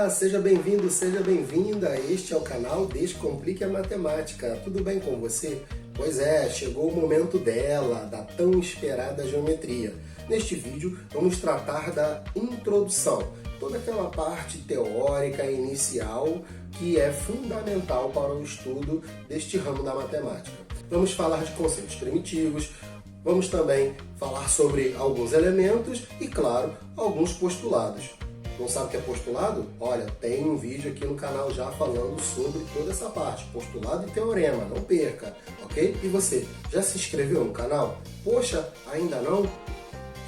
Olá, seja bem-vindo, seja bem-vinda. Este é o canal Descomplique a Matemática. Tudo bem com você? Pois é, chegou o momento dela, da tão esperada geometria. Neste vídeo, vamos tratar da introdução, toda aquela parte teórica inicial que é fundamental para o estudo deste ramo da matemática. Vamos falar de conceitos primitivos, vamos também falar sobre alguns elementos e, claro, alguns postulados. Não sabe o que é postulado? Olha, tem um vídeo aqui no canal já falando sobre toda essa parte, postulado e teorema, não perca, ok? E você, já se inscreveu no canal? Poxa, ainda não?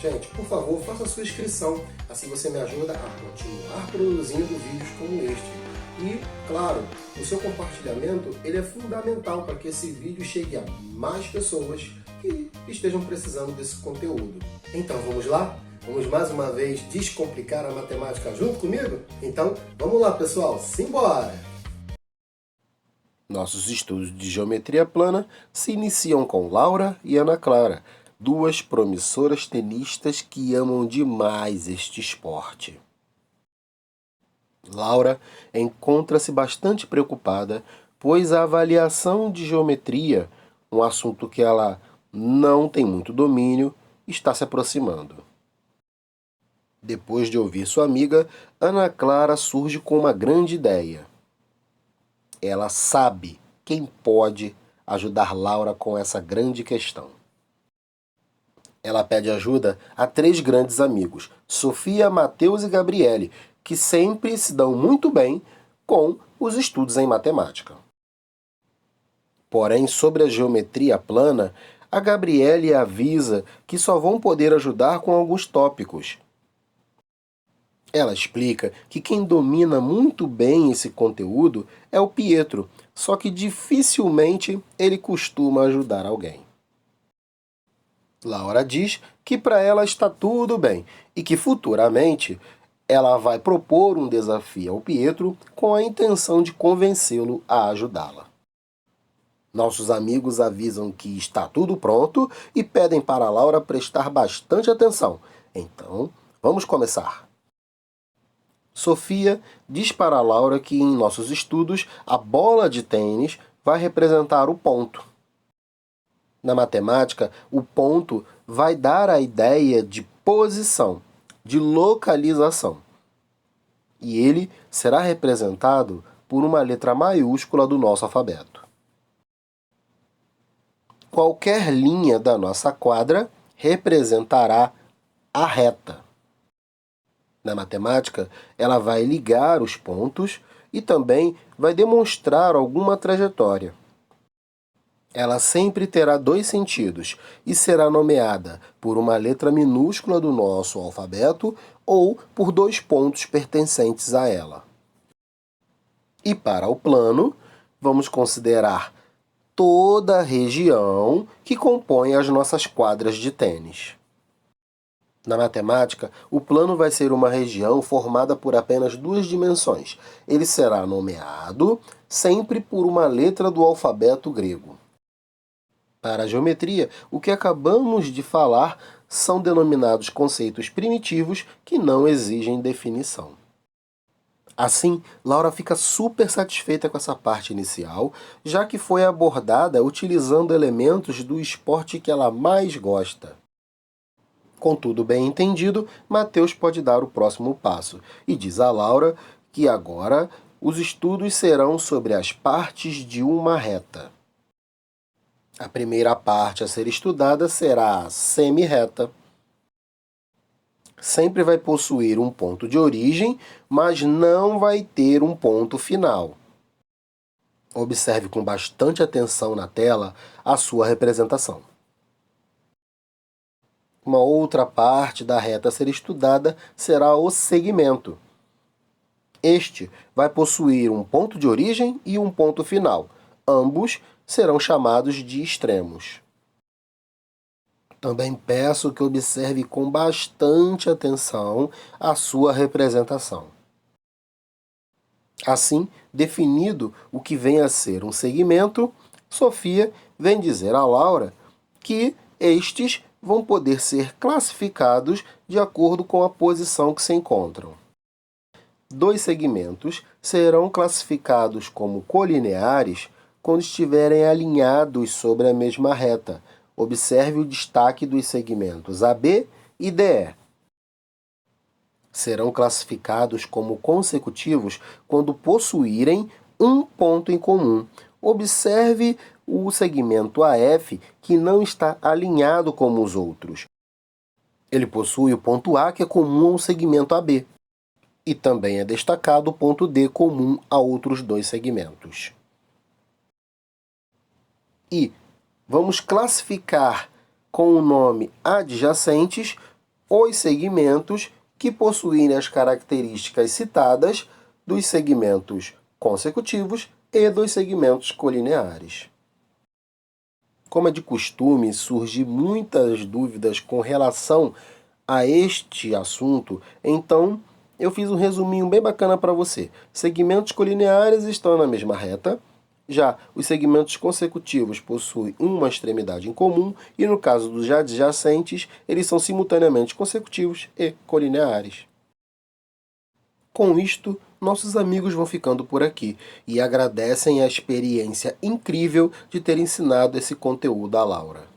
Gente, por favor, faça a sua inscrição, assim você me ajuda a continuar produzindo vídeos como este. E, claro, o seu compartilhamento ele é fundamental para que esse vídeo chegue a mais pessoas que estejam precisando desse conteúdo. Então, vamos lá? Vamos mais uma vez descomplicar a matemática junto comigo? Então, vamos lá, pessoal, simbora! Nossos estudos de geometria plana se iniciam com Laura e Ana Clara, duas promissoras tenistas que amam demais este esporte. Laura encontra-se bastante preocupada, pois a avaliação de geometria, um assunto que ela não tem muito domínio, está se aproximando. Depois de ouvir sua amiga, Ana Clara surge com uma grande ideia. Ela sabe quem pode ajudar Laura com essa grande questão. Ela pede ajuda a três grandes amigos, Sofia, Mateus e Gabriele, que sempre se dão muito bem com os estudos em matemática. Porém, sobre a geometria plana, a Gabriele avisa que só vão poder ajudar com alguns tópicos. Ela explica que quem domina muito bem esse conteúdo é o Pietro, só que dificilmente ele costuma ajudar alguém. Laura diz que para ela está tudo bem e que futuramente ela vai propor um desafio ao Pietro com a intenção de convencê-lo a ajudá-la. Nossos amigos avisam que está tudo pronto e pedem para Laura prestar bastante atenção. Então, vamos começar. Sofia diz para Laura que em nossos estudos a bola de tênis vai representar o ponto. Na matemática, o ponto vai dar a ideia de posição, de localização. E ele será representado por uma letra maiúscula do nosso alfabeto. Qualquer linha da nossa quadra representará a reta. Na matemática, ela vai ligar os pontos e também vai demonstrar alguma trajetória. Ela sempre terá dois sentidos e será nomeada por uma letra minúscula do nosso alfabeto ou por dois pontos pertencentes a ela. E para o plano, vamos considerar toda a região que compõe as nossas quadras de tênis. Na matemática, o plano vai ser uma região formada por apenas duas dimensões. Ele será nomeado sempre por uma letra do alfabeto grego. Para a geometria, o que acabamos de falar são denominados conceitos primitivos que não exigem definição. Assim, Laura fica super satisfeita com essa parte inicial, já que foi abordada utilizando elementos do esporte que ela mais gosta. Com tudo bem entendido, Mateus pode dar o próximo passo e diz a Laura que agora os estudos serão sobre as partes de uma reta. A primeira parte a ser estudada será a semirreta. Sempre vai possuir um ponto de origem, mas não vai ter um ponto final. Observe com bastante atenção na tela a sua representação. Uma outra parte da reta a ser estudada será o segmento. Este vai possuir um ponto de origem e um ponto final. Ambos serão chamados de extremos. Também peço que observe com bastante atenção a sua representação. Assim, definido o que vem a ser um segmento, Sofia vem dizer a Laura que estes vão poder ser classificados de acordo com a posição que se encontram. Dois segmentos serão classificados como colineares quando estiverem alinhados sobre a mesma reta. Observe o destaque dos segmentos AB e DE. Serão classificados como consecutivos quando possuírem um ponto em comum. Observe o segmento AF, que não está alinhado como os outros. Ele possui o ponto A, que é comum ao segmento AB. E também é destacado o ponto D, comum a outros dois segmentos. E vamos classificar com o nome adjacentes os segmentos que possuem as características citadas dos segmentos consecutivos e dos segmentos colineares. Como é de costume, surgem muitas dúvidas com relação a este assunto, então eu fiz um resuminho bem bacana para você. Segmentos colineares estão na mesma reta, já os segmentos consecutivos possuem uma extremidade em comum e, no caso dos adjacentes, eles são simultaneamente consecutivos e colineares. Com isto, nossos amigos vão ficando por aqui e agradecem a experiência incrível de ter ensinado esse conteúdo à Laura.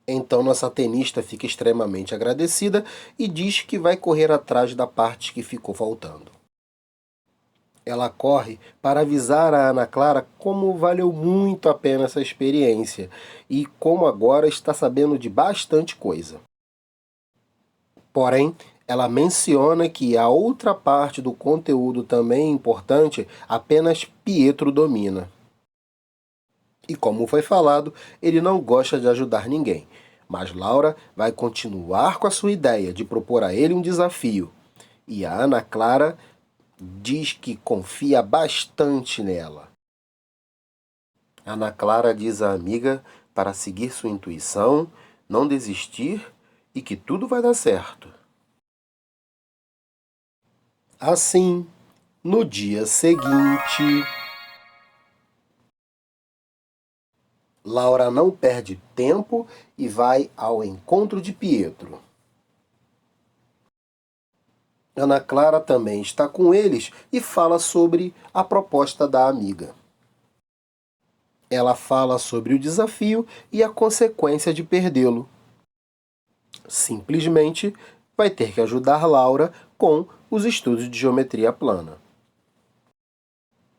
Então nossa tenista fica extremamente agradecida e diz que vai correr atrás da parte que ficou faltando. Ela corre para avisar a Ana Clara como valeu muito a pena essa experiência e como agora está sabendo de bastante coisa. Porém, ela menciona que a outra parte do conteúdo também importante apenas Pietro domina. E como foi falado, ele não gosta de ajudar ninguém. Mas Laura vai continuar com a sua ideia de propor a ele um desafio. E a Ana Clara diz que confia bastante nela. Ana Clara diz à amiga para seguir sua intuição, não desistir e que tudo vai dar certo. Assim, no dia seguinte, Laura não perde tempo e vai ao encontro de Pietro. Ana Clara também está com eles e fala sobre a proposta da amiga. Ela fala sobre o desafio e a consequência de perdê-lo. Simplesmente vai ter que ajudar Laura com os estudos de geometria plana.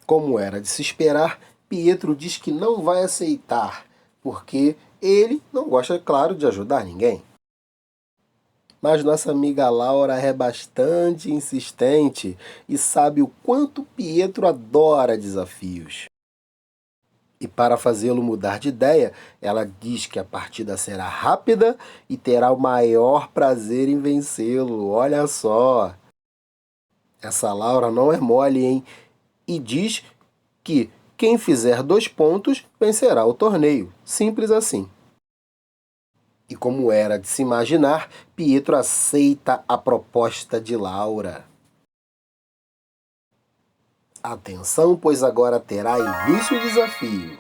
Como era de se esperar, Pietro diz que não vai aceitar, porque ele não gosta, claro, de ajudar ninguém. Mas nossa amiga Laura é bastante insistente e sabe o quanto Pietro adora desafios. E para fazê-lo mudar de ideia, ela diz que a partida será rápida e terá o maior prazer em vencê-lo. Olha só! Essa Laura não é mole, hein? E diz que quem fizer 2 pontos vencerá o torneio. Simples assim. E como era de se imaginar, Pietro aceita a proposta de Laura. Atenção, pois agora terá início o desafio.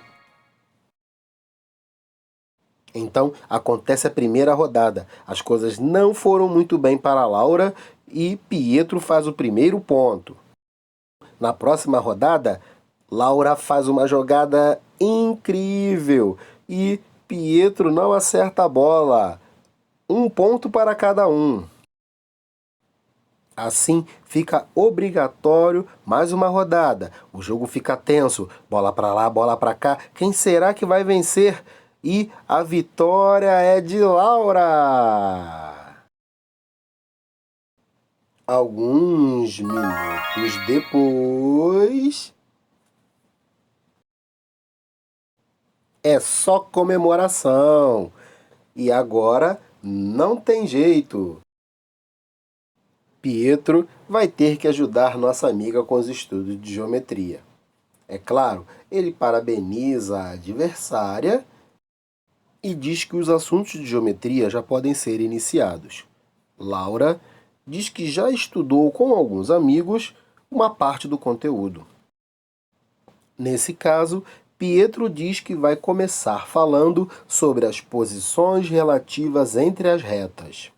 Então, acontece a primeira rodada. As coisas não foram muito bem para Laura e Pietro faz o primeiro ponto. Na próxima rodada, Laura faz uma jogada incrível e Pietro não acerta a bola. 1 ponto para cada um. Assim, fica obrigatório mais uma rodada. O jogo fica tenso. Bola para lá, bola para cá. Quem será que vai vencer? E a vitória é de Laura! Alguns minutos depois, é só comemoração. E agora não tem jeito. Pietro vai ter que ajudar nossa amiga com os estudos de geometria. É claro, ele parabeniza a adversária e diz que os assuntos de geometria já podem ser iniciados. Laura diz que já estudou com alguns amigos uma parte do conteúdo. Nesse caso, Pietro diz que vai começar falando sobre as posições relativas entre as retas.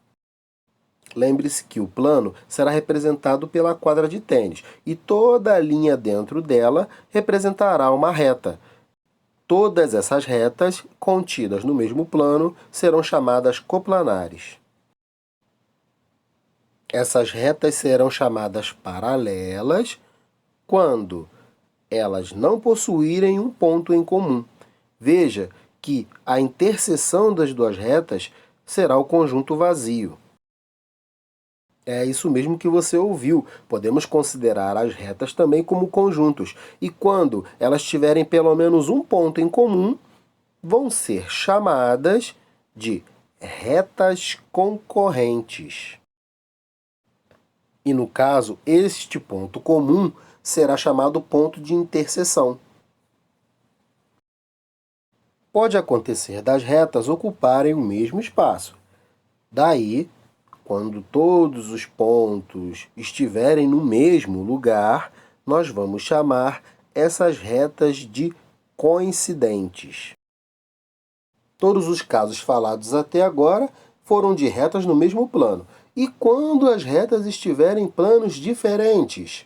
Lembre-se que o plano será representado pela quadra de tênis e toda a linha dentro dela representará uma reta. Todas essas retas, contidas no mesmo plano, serão chamadas coplanares. Essas retas serão chamadas paralelas quando elas não possuírem um ponto em comum. Veja que a interseção das duas retas será o conjunto vazio. É isso mesmo que você ouviu. Podemos considerar as retas também como conjuntos. E quando elas tiverem pelo menos um ponto em comum, vão ser chamadas de retas concorrentes. E no caso, este ponto comum será chamado ponto de interseção. Pode acontecer das retas ocuparem o mesmo espaço. Daí, quando todos os pontos estiverem no mesmo lugar, nós vamos chamar essas retas de coincidentes. Todos os casos falados até agora foram de retas no mesmo plano. E quando as retas estiverem em planos diferentes?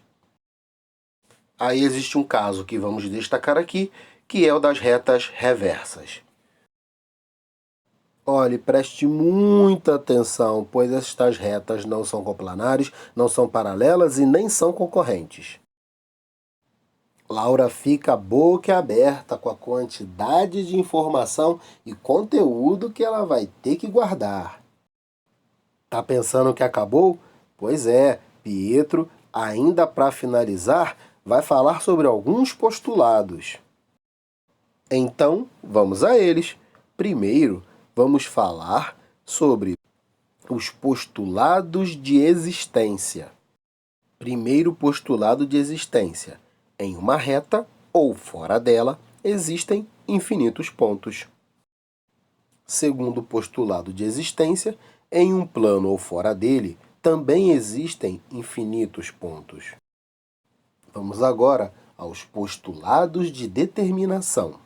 Aí existe um caso que vamos destacar aqui, que é o das retas reversas. Olhe, preste muita atenção, pois estas retas não são coplanares, não são paralelas e nem são concorrentes. Laura fica boquiaberta com a quantidade de informação e conteúdo que ela vai ter que guardar. Tá pensando que acabou? Pois é, Pietro, ainda para finalizar, vai falar sobre alguns postulados. Então, vamos a eles. Primeiro, vamos falar sobre os postulados de existência. Primeiro postulado de existência. Em uma reta, ou fora dela, existem infinitos pontos. Segundo postulado de existência, em um plano ou fora dele, também existem infinitos pontos. Vamos agora aos postulados de determinação.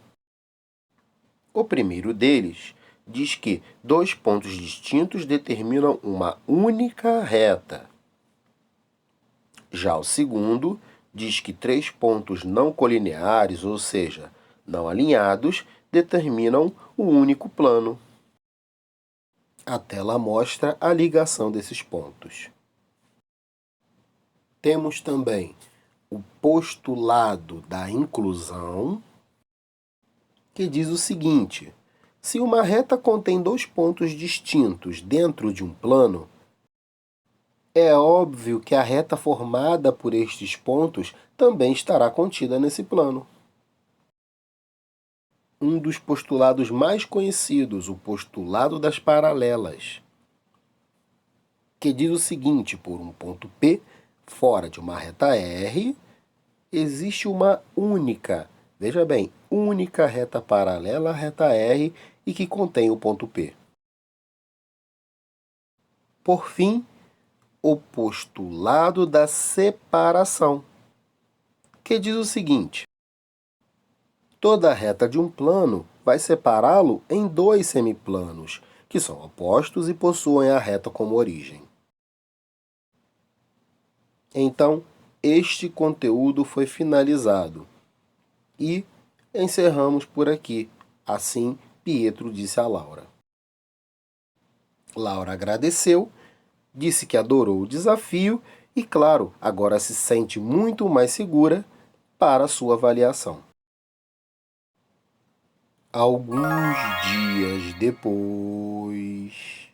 O primeiro deles diz que dois pontos distintos determinam uma única reta. Já o segundo diz que três pontos não colineares, ou seja, não alinhados, determinam um único plano. A tela mostra a ligação desses pontos. Temos também o postulado da inclusão, que diz o seguinte: se uma reta contém dois pontos distintos dentro de um plano, é óbvio que a reta formada por estes pontos também estará contida nesse plano. Um dos postulados mais conhecidos, o postulado das paralelas, que diz o seguinte: por um ponto P, fora de uma reta R, existe uma única, veja bem, única reta paralela à reta R e que contém o ponto P. Por fim, o postulado da separação, que diz o seguinte: toda reta de um plano vai separá-lo em dois semiplanos, que são opostos e possuem a reta como origem. Então, este conteúdo foi finalizado e encerramos por aqui. Assim, Pietro disse a Laura. Laura agradeceu, disse que adorou o desafio e, claro, agora se sente muito mais segura para a sua avaliação. Alguns dias depois,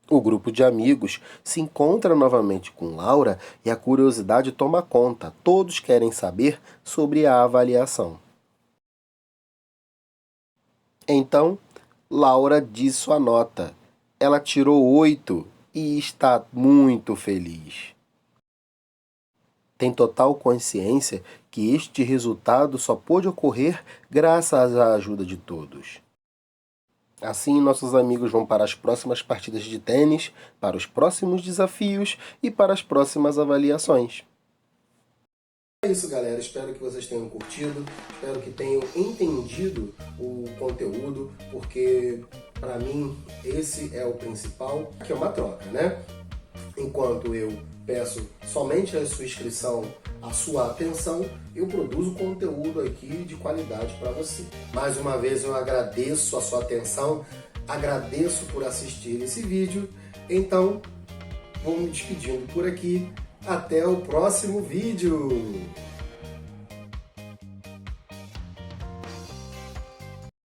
o grupo de amigos se encontra novamente com Laura e a curiosidade toma conta. Todos querem saber sobre a avaliação. Então, Laura diz sua nota. Ela tirou 8 e está muito feliz. Tem total consciência que este resultado só pôde ocorrer graças à ajuda de todos. Assim, nossos amigos vão para as próximas partidas de tênis, para os próximos desafios e para as próximas avaliações. É isso, galera. Espero que vocês tenham curtido, espero que tenham entendido o conteúdo, porque Para mim, esse é o principal, que é uma troca, né? Enquanto eu peço somente a sua inscrição, a sua atenção, eu produzo conteúdo aqui de qualidade para você. Mais uma vez eu agradeço a sua atenção, agradeço por assistir esse vídeo. Então, vou me despedindo por aqui. Até o próximo vídeo!